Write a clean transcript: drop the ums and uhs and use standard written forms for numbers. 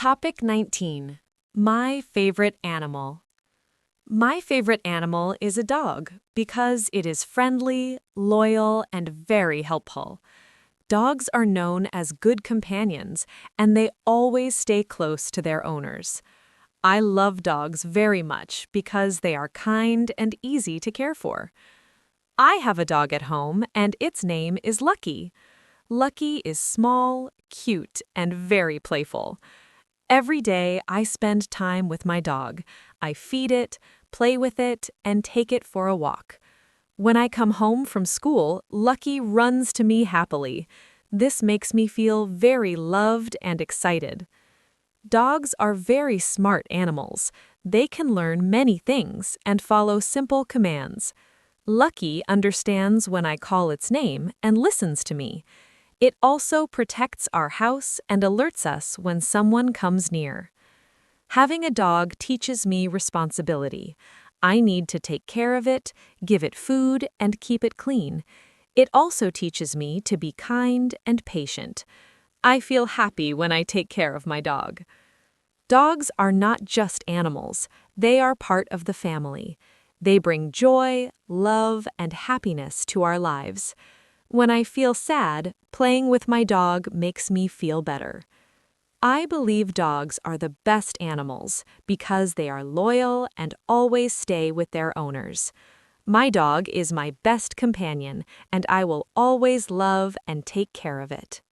Topic 19. My favorite animal. My favorite animal is a dog because it is friendly, loyal, and very helpful. Dogs are known as good companions, and they always stay close to their owners. I love dogs very much because they are kind and easy to care for. I have a dog at home, and its name is Lucky. Lucky is small, cute, and very playful. Every day, I spend time with my dog. I feed it, play with it, and take it for a walk. When I come home from school, Lucky runs to me happily. This makes me feel very loved and excited. Dogs are very smart animals. They can learn many things and follow simple commands. Lucky understands when I call its name and listens to me. It also protects our house and alerts us when someone comes near. Having a dog teaches me responsibility. I need to take care of it, give it food, and keep it clean. It also teaches me to be kind and patient. I feel happy when I take care of my dog. Dogs are not just animals, they are part of the family. They bring joy, love, and happiness to our lives. When I feel sad, playing with my dog makes me feel better. I believe dogs are the best animals because they are loyal and always stay with their owners. My dog is my best companion, and I will always love and take care of it.